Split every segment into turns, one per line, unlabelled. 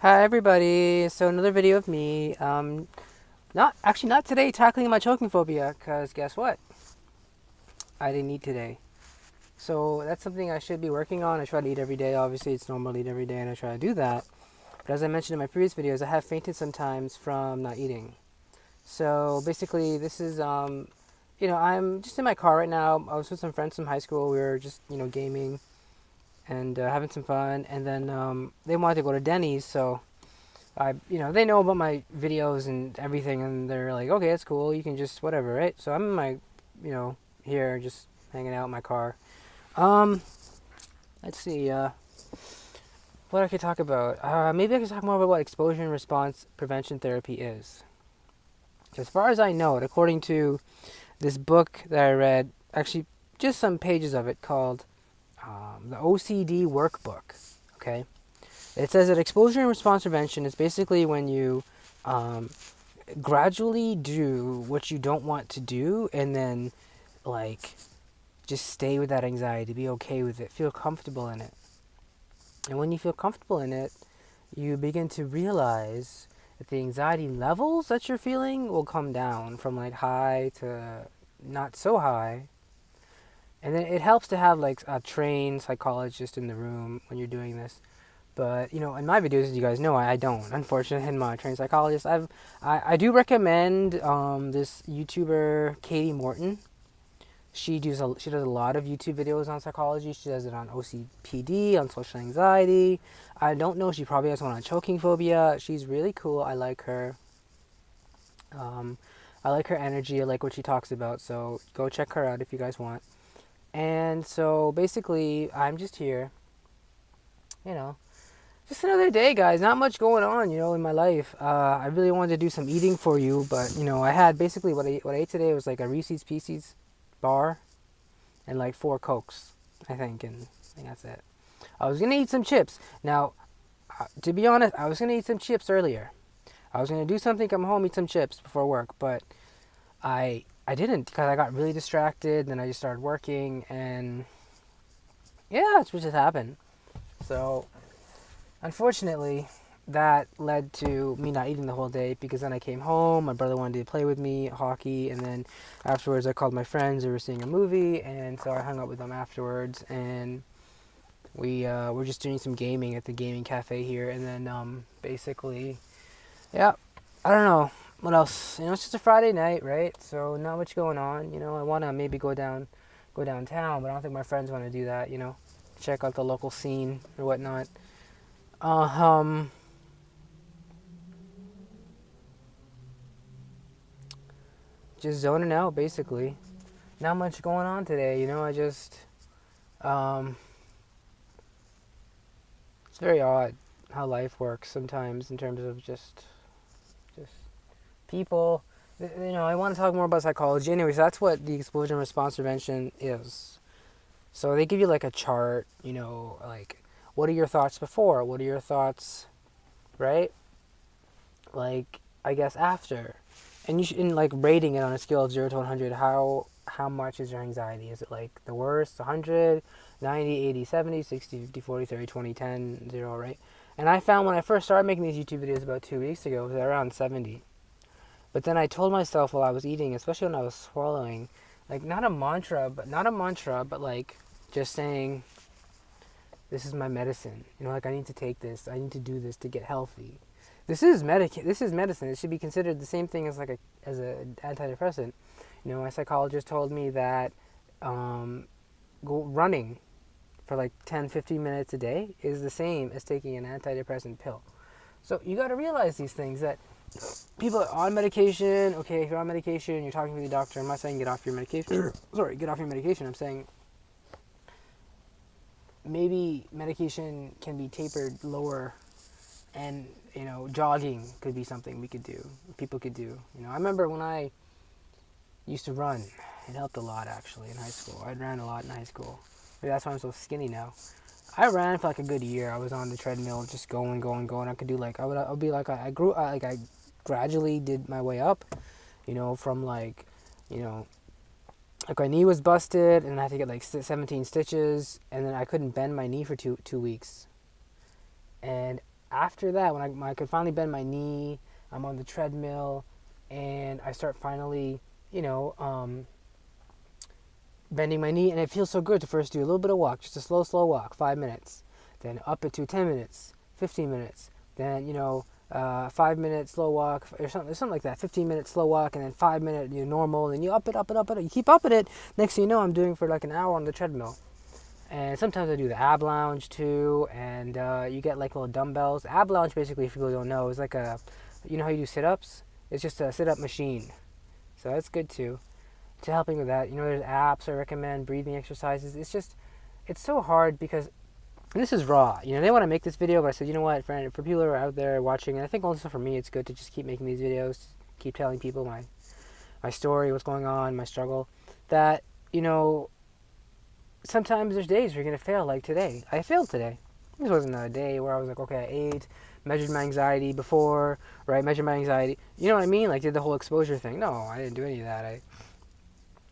Hi everybody. So another video of me. Not today tackling my choking phobia, cause guess what? I didn't eat today. So that's something I should be working on. I try to eat every day. Obviously, it's normal to eat every day, and I try to do that. But as I mentioned in my previous videos, I have fainted sometimes from not eating. So basically, this is I'm just in my car right now. I was with some friends from high school. We were just gaming and having some fun, and then they wanted to go to Denny's, so they know about my videos and everything, and they're like, okay, it's cool. You can just whatever, right? So I'm in my, here just hanging out in my car. Um, let's see, what I could talk about. Maybe I could talk more about what exposure and response prevention therapy is. So as far as I know it, according to this book that I read, actually just some pages of it called the OCD Workbook. Okay, it says that exposure and response prevention is basically when you um, gradually do what you don't want to do and then like just stay with that anxiety, be okay with it, feel comfortable in it. And when you feel comfortable in it, you begin to realize that the anxiety levels that you're feeling will come down from like high to not so high. And then it helps to have like a trained psychologist in the room when you're doing this. But in my videos, as you guys know, I don't. Unfortunately, I'm not a trained psychologist. I do recommend this YouTuber Katie Morton. She does a lot of YouTube videos on psychology. She does it on OCPD, on social anxiety. I don't know. She probably has one on choking phobia. She's really cool. I like her. Um, I like her energy. I like what she talks about. So go check her out if you guys want. And so basically, I'm just here. You know, just another day, guys. Not much going on, in my life. I really wanted to do some eating for you, but I had basically what I ate today was like a Reese's Pieces bar and like 4 Cokes, I think, and I think that's it. I was gonna eat some chips. Now, to be honest, I was gonna eat some chips earlier. I was gonna do something, come home, eat some chips before work, but I didn't because I got really distracted. Then I just started working, and yeah, that's what just happened. So unfortunately, that led to me not eating the whole day because then I came home. My brother wanted to play with me, hockey, and then afterwards I called my friends who were seeing a movie, and so I hung out with them afterwards, and we were just doing some gaming at the gaming cafe here, and then basically, yeah, I don't know what else. It's just a Friday night, right? So not much going on. I want to maybe go downtown, but I don't think my friends want to do that. Check out the local scene or whatnot. Uh, um, just zoning out basically. Not much going on today. I just um, it's very odd how life works sometimes in terms of just people. I want to talk more about psychology. Anyways, that's what the exposure and response prevention is. So they give you like a chart. Like what are your thoughts before? What are your thoughts, right? Like I guess after, and you should, in like rating it on a scale of 0 to 100, how much is your anxiety? Is it like the worst, 100, 90, 80, 70, 60, 50, 40, 30, 20, 10, 0, right? And I found when I first started making these YouTube videos about 2 weeks ago, it was around 70. But then I told myself while I was eating, especially when I was swallowing, like not a mantra, but like just saying, this is my medicine. Like I need to take this. I need to do this to get healthy. This is medicine. It should be considered the same thing as like a antidepressant. My psychologist told me that go running for like 10, 15 minutes a day is the same as taking an antidepressant pill. So you got to realize these things that people are on medication. Okay, if you're on medication, you're talking to the doctor. I'm not saying get off your medication. Sorry, get off your medication. I'm saying maybe medication can be tapered lower, and jogging could be something we could do. People could do. I remember when I used to run. It helped a lot actually in high school. I ran a lot in high school. Maybe that's why I'm so skinny now. I ran for like a good year. I was on the treadmill, just going, going, going. I could do like I would be like I grew like I gradually did my way up, from like, you know, like my knee was busted and I had to get like 17 stitches, and then I couldn't bend my knee for two weeks. And after that, when I could finally bend my knee, I'm on the treadmill, and I start finally, you know, bending my knee, and it feels so good to first do a little bit of walk, just a slow walk, 5 minutes, then up it to 10 minutes, 15 minutes, then 5 minutes slow walk or something like that, 15 minutes slow walk, and then 5 minute normal, and you up it, you keep upping it. Next thing you know, I'm doing for like an hour on the treadmill. And sometimes I do the ab lounge too, and you get like little dumbbells. Ab lounge, basically, if people don't know, is like how you do sit-ups? It's just a sit-up machine. So that's good too. To helping with that, there's apps I recommend, breathing exercises. It's so hard because this is raw. They want to make this video, but I said, you know what, for people who are out there watching, and I think also for me, it's good to just keep making these videos, keep telling people my story, what's going on, my struggle, that, sometimes there's days where you're going to fail, like today. I failed today. This wasn't a day where I was like, okay, I ate, measured my anxiety before, right? Measured my anxiety. You know what I mean? Like, did the whole exposure thing. No, I didn't do any of that. I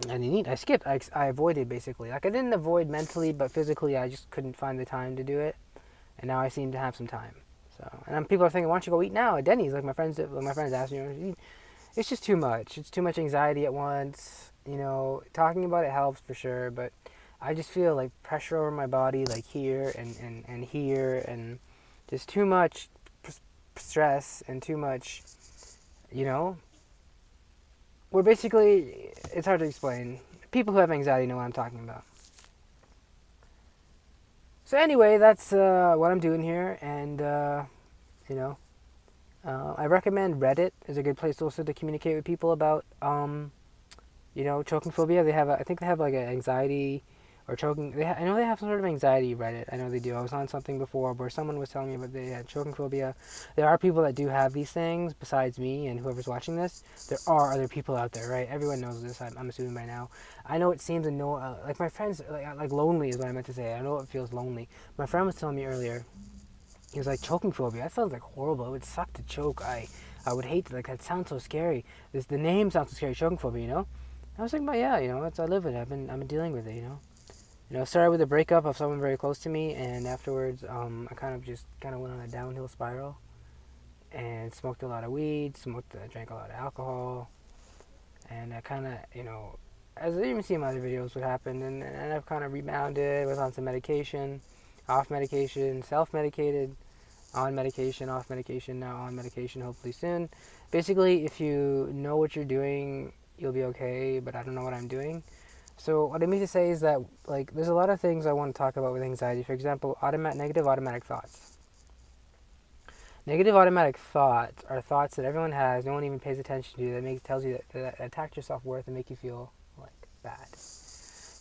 didn't eat. I skipped. I avoided, basically. Like, I didn't avoid mentally, but physically, I just couldn't find the time to do it. And now I seem to have some time. So, and people are thinking, why don't you go eat now at Denny's? Like my friends asked me, it's just too much. It's too much anxiety at once. Talking about it helps for sure, but I just feel like pressure over my body, like here and here, and just too much stress and too much, we're basically, it's hard to explain. People who have anxiety know what I'm talking about. So anyway, that's what I'm doing here, and, I recommend Reddit is a good place also to communicate with people about, choking phobia. I think they have like an anxiety or choking. I know they have some sort of anxiety Reddit. I know they do. I was on something before where someone was telling me about they had choking phobia. There are people that do have these things besides me and whoever's watching this. There are other people out there, right? Everyone knows this. I'm assuming by now. I know it seems like my friends like lonely is what I meant to say. I know it feels lonely. My friend was telling me earlier. He was like, choking phobia. That sounds like horrible. It would suck to choke. I would hate like that. Sounds so scary. The name sounds so scary. Choking phobia. I was like, but yeah, I live with it. I've been dealing with it. It started with a breakup of someone very close to me, and afterwards, I kind of went on a downhill spiral, and smoked a lot of weed, drank a lot of alcohol, and I kind of, as you even see in my other videos, what happened, and I've kind of rebounded, was on some medication, off medication, self-medicated, on medication, off medication, now on medication, hopefully soon. Basically, if you know what you're doing, you'll be okay, but I don't know what I'm doing. So what I mean to say is that, like, there's a lot of things I want to talk about with anxiety. For example, negative automatic thoughts. Negative automatic thoughts are thoughts that everyone has, no one even pays attention to, that tells you that attack your self-worth and make you feel, like, bad.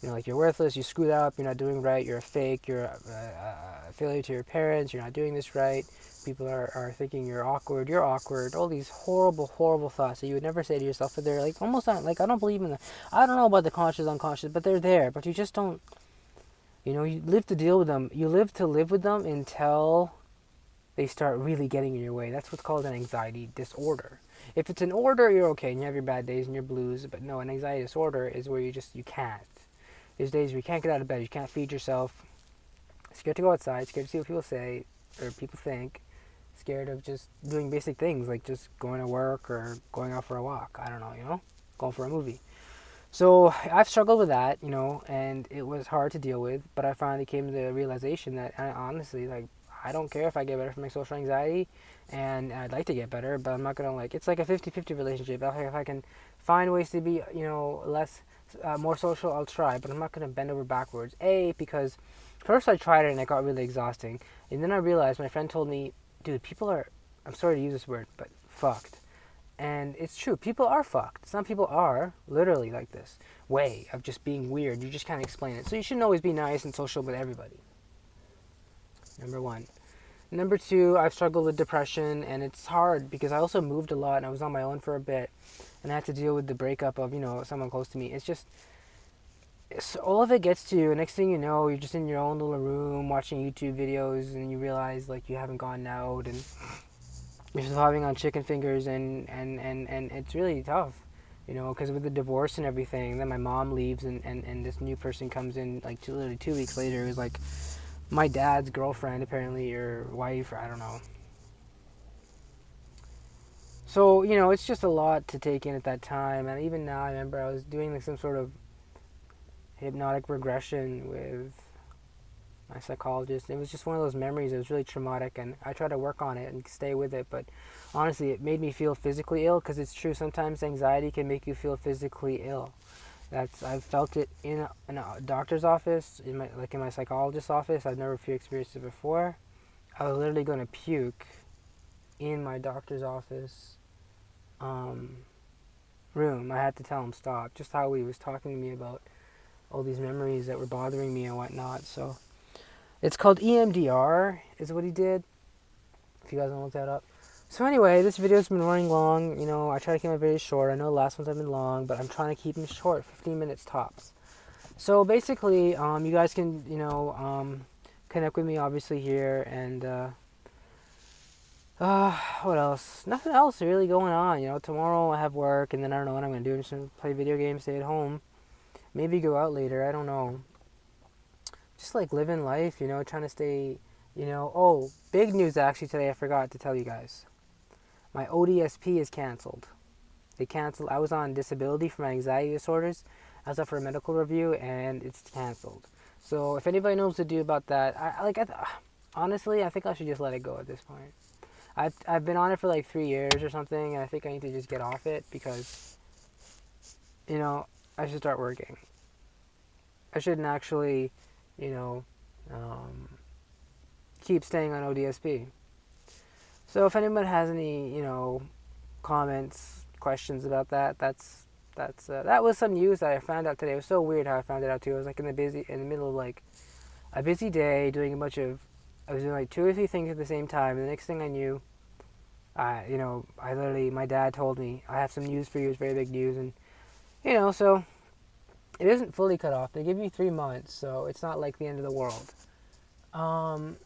Like you're worthless, you screwed up, you're not doing right, you're a fake, you're a failure to your parents, you're not doing this right, people are thinking you're awkward, all these horrible, horrible thoughts that you would never say to yourself, but they're like almost not, like I don't believe in them. I don't know about the conscious, unconscious, but they're there, but you just don't, you live to deal with them, you live to live with them until they start really getting in your way. That's what's called an anxiety disorder. If it's an order, you're okay, and you have your bad days and your blues, but no, an anxiety disorder is where you can't. There's days where you can't get out of bed, you can't feed yourself, scared to go outside, scared to see what people say or people think, scared of just doing basic things like just going to work or going out for a walk. I don't know, going for a movie. So I've struggled with that, and it was hard to deal with, but I finally came to the realization that honestly, like, I don't care if I get better from my social anxiety, and I'd like to get better, but I'm not going to, it's like a 50-50 relationship. If I can find ways to be, less, more social, I'll try, but I'm not going to bend over backwards. Because first I tried it and it got really exhausting, and then I realized, my friend told me, dude, people are, I'm sorry to use this word, but fucked. And it's true, people are fucked. Some people are literally like this way of just being weird. You just can't explain it. So you shouldn't always be nice and social with everybody. Number one. Number two, I've struggled with depression, and it's hard because I also moved a lot and I was on my own for a bit, and I had to deal with the breakup of, someone close to me. All of it gets to you, and next thing you know, you're just in your own little room watching YouTube videos, and you realize, like, you haven't gone out, and you're surviving on chicken fingers, and it's really tough, because with the divorce and everything, then my mom leaves, and this new person comes in, like, literally 2 weeks later, who's, like, my dad's girlfriend, apparently, or wife, or I don't know. So, you know, it's just a lot to take in at that time. And even now, I remember I was doing like some sort of hypnotic regression with my psychologist. It was just one of those memories that was really traumatic, and I tried to work on it and stay with it. But honestly, it made me feel physically ill, because it's true. Sometimes anxiety can make you feel physically ill. I've felt it in a doctor's office, in my psychologist's office. I've never experienced it before. I was literally going to puke in my doctor's office um, room. I had to tell him stop. Just how he was talking to me about all these memories that were bothering me and whatnot. So it's called EMDR, is what he did. If you guys want to look that up. So anyway, this video's been running long. You know, I try to keep my videos short. I know the last ones have been long, but I'm trying to keep them short, 15 minutes tops. So basically, you guys can, connect with me obviously here, and what else? Nothing else really going on. You know, tomorrow I have work, and then I don't know what I'm gonna do. I'm just gonna play video games, stay at home, maybe go out later. I don't know. Just like living life, you know, trying to stay. You know, oh, big news actually today. I forgot to tell you guys. My ODSP is canceled. They canceled. I was on disability for my anxiety disorders. I was up for a medical review, and it's canceled. So if anybody knows what to do about that, honestly, I think I should just let it go at this point. I've been on it for like 3 years or something, and I think I need to just get off it, because, you know, I should start working. I shouldn't actually, you know, keep staying on ODSP. So if anyone has any, comments, questions about that, that was some news that I found out today. It was so weird how I found it out too. I was like in the middle of like a busy day doing I was doing like 2 or 3 things at the same time. And the next thing I knew, my dad told me, I have some news for you. It's very big news. And, so it isn't fully cut off. They give you 3 months, so it's not like the end of the world. And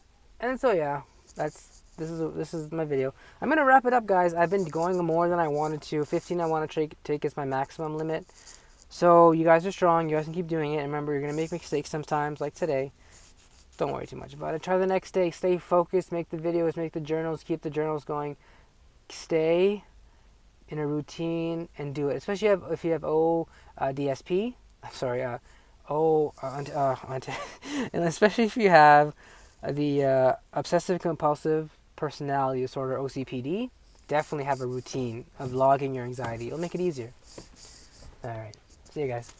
so yeah, this is my video. I'm gonna wrap it up, guys. I've been going more than I wanted to. 15 I want to take as my maximum limit. So you guys are strong. You guys can keep doing it. And remember, you're gonna make mistakes sometimes, like today. Don't worry too much about it. Try the next day. Stay focused. Make the videos. Make the journals. Keep the journals going. Stay in a routine and do it. Especially if you have DSP. Sorry, and especially if you have the obsessive compulsive personality disorder, OCPD. Definitely have a routine of logging your anxiety. It'll make it easier. All right. See you guys.